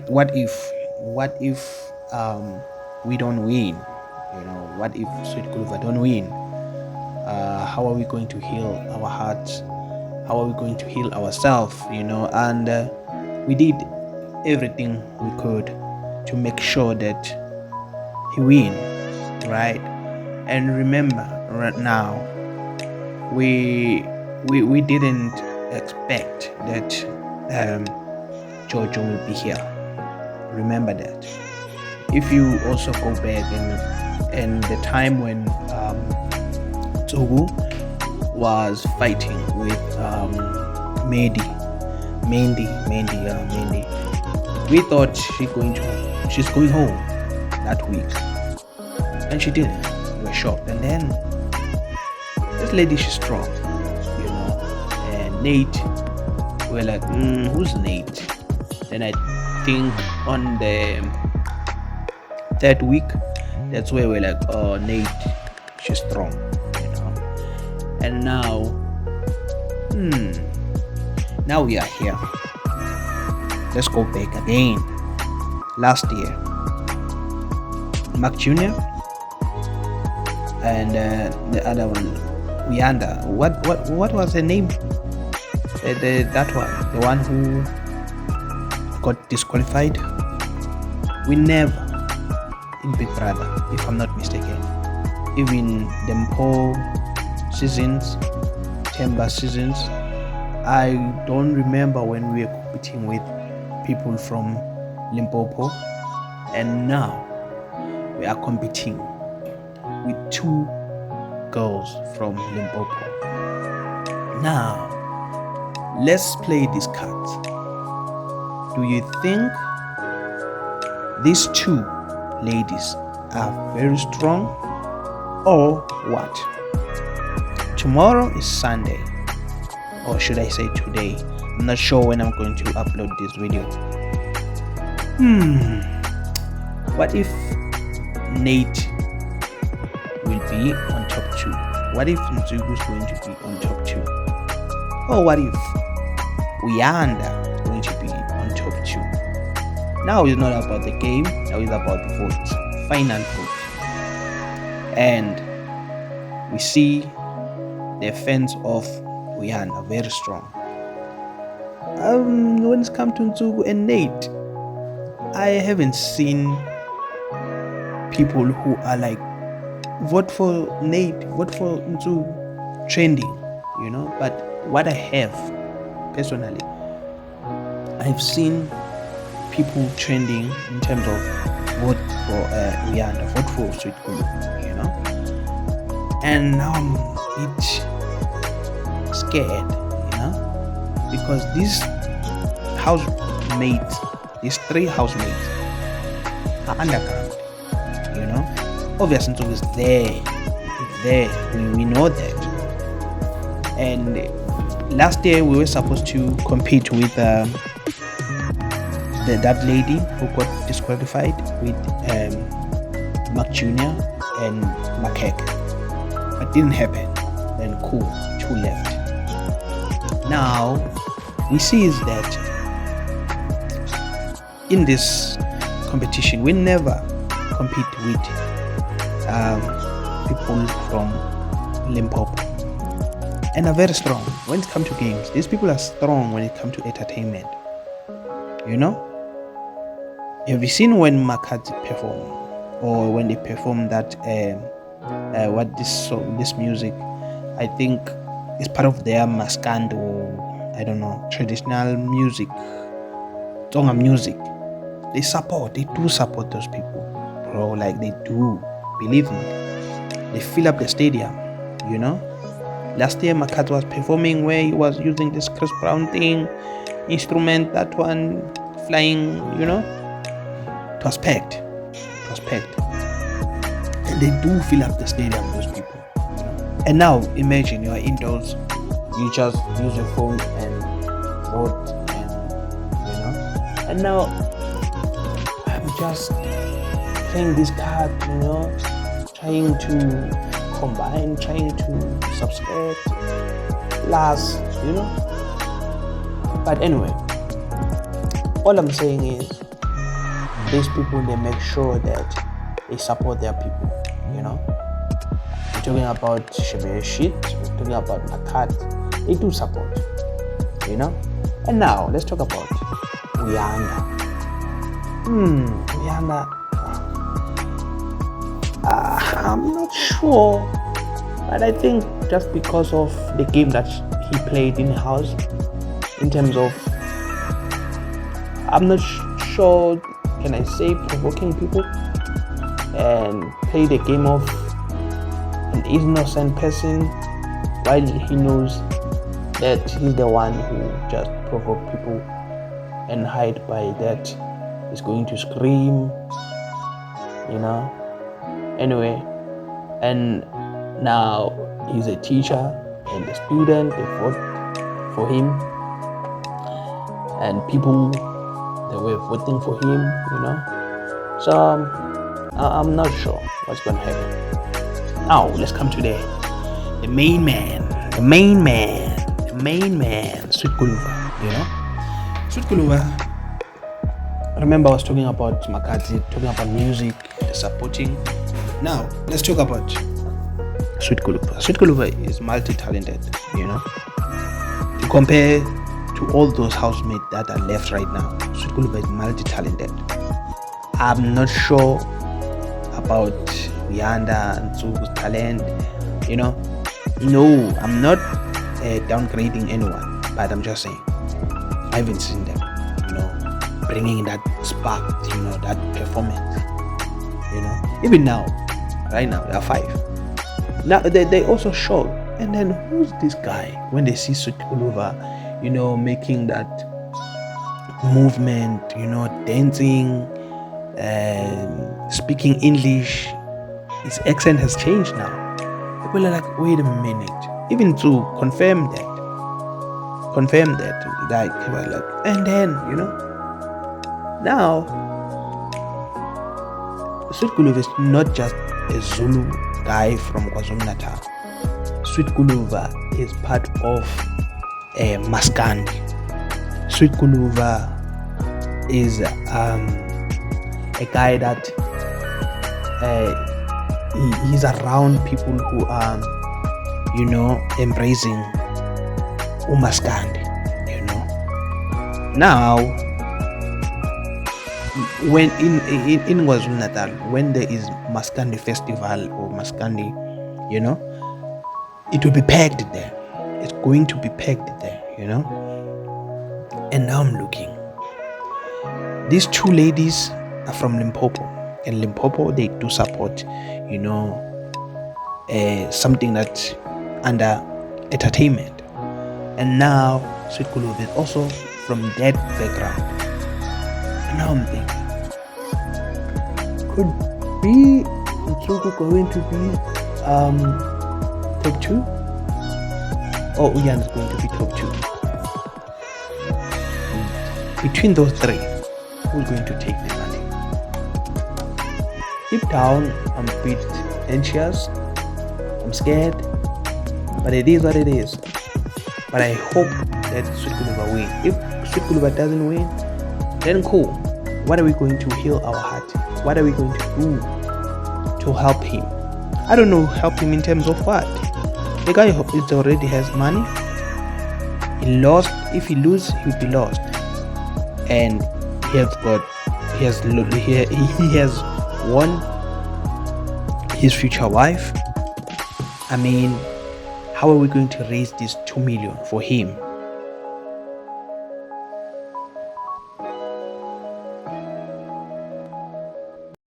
what if we don't win? What if Sweet Guluva don't win? How are we going to heal our hearts? How are we going to heal ourselves? And we did everything we could to make sure that he win, right? And remember, right now, we didn't expect that Jojo will be here. Remember that. If you also go back and the time when Togo was fighting with Mandy, we thought she's going home that week, and she didn't. We were shocked, and then this lady, she's strong, and Nate, we're like, who's Nate? Then I think on the third week, that's where we're like, oh, Nate, she's strong, and now we are here. Let's go back again. Last year, Mark Jr. and the other one, Uyanda. What was her name? That one, the one who got disqualified. We never in Big Brother, if I'm not mistaken, even the whole seasons, Timber seasons, I don't remember when we were competing with people from Limpopo, and now we are competing with two girls from Limpopo. Now, let's play this card. Do you think these two ladies are very strong or what? Tomorrow is Sunday, or should I say today? I'm not sure when I'm going to upload this video. What if Nate will be on top 2? What if Nzugu is going to be on top 2? Or what if Uyanda is going to be on top 2? Now it's not about the game, now it's about the vote, final vote. And we see the fans of Uyanda very strong. When it's come to Nzugu and Nate, I haven't seen people who are like, vote for Nate, vote for Nzugu, trending, But what I have, personally, I've seen people trending in terms of vote for Uyanda, vote for Sweet Guluva, And now I'm a bit scared, because these three housemates are underground, Obviously, it's there. We know that. And last year we were supposed to compete with that lady who got disqualified with Mark Jr. and Makek. But didn't happen. Then cool, 2 left. Now we see is that in this competition we never compete with people from Limpopo, and are very strong when it comes to games. These people are strong when it comes to entertainment. Have you seen when Makati perform, or when they perform that this music? I think it's part of their maskand, or I don't know, traditional music, Tonga music. They do support those people, bro. Like they do, believe me. They fill up the stadium, Last year Makati was performing where he was using this Chris Brown thing, instrument, that one flying, It was packed. And they do fill up the stadium, those people. And now imagine you are indoors, you just use your phone and vote, and now I'm just playing this card, trying to combine, trying to subscribe, last, But anyway, all I'm saying is these people, they make sure that they support their people, We're talking about Shit, we're talking about Makat. They do support, And now, let's talk about Uyanda. Uyanda, I'm not sure, but I think just because of the game that he played in house, in terms of, I'm not sure, can I say, provoking people, and play the game of an innocent person while he knows that he's the one who just provoked people, and hide by that he's going to scream, Anyway, and now he's a teacher and the student, they vote for him, and people, they were voting for him, So I'm not sure what's going to happen. Now let's come to the main man, Sweet Guluva, Sweet Guluva. Remember, I was talking about Makadzi, talking about music, supporting. Now let's talk about Sweet Guluva. Sweet Guluva is multi-talented, To compare to all those housemates that are left right now, Sweet Guluva is multi-talented. I'm not sure about Rihanna and Zugu's talent, No, I'm not downgrading anyone, but I'm just saying, I haven't seen them, bringing that spark, that performance, Even now, right now, there are 5. Now, they also show. And then, who's this guy? When they see Sweet Guluva, making that movement, dancing, speaking English, his accent has changed now. People are like, wait a minute. Even to confirm that, like, and then, now, Sweet Guluva is not just a Zulu guy from KwaZulu-NATAL. Sweet Guluva is part of Maskandi. Sweet Guluva is a guy that he's around people who are, embracing Umaskandi, Now, when in KwaZulu-NATAL, when there is Maskandi festival or Maskandi, it will be pegged there. It's going to be pegged there, And now I'm looking. These 2 ladies are from Limpopo. And Limpopo, they do support, something that's under entertainment. And now Sweet Guluva is also from that background. And now I'm thinking, could be Mtsuku going to be top 2? Or Uyan is going to be top 2? Between those 3, who's going to take the money? Deep down, I'm a bit anxious, I'm scared, but it is what it is. But I hope that Sweet Guluva win. If Sweet Guluva doesn't win, then cool. What are we going to heal our heart? What are we going to do to help him? I don't know, help him in terms of what? The guy already has money. He lost. If he loses, he'll be lost. And he has won his future wife. I mean, how are we going to raise this 2 million for him?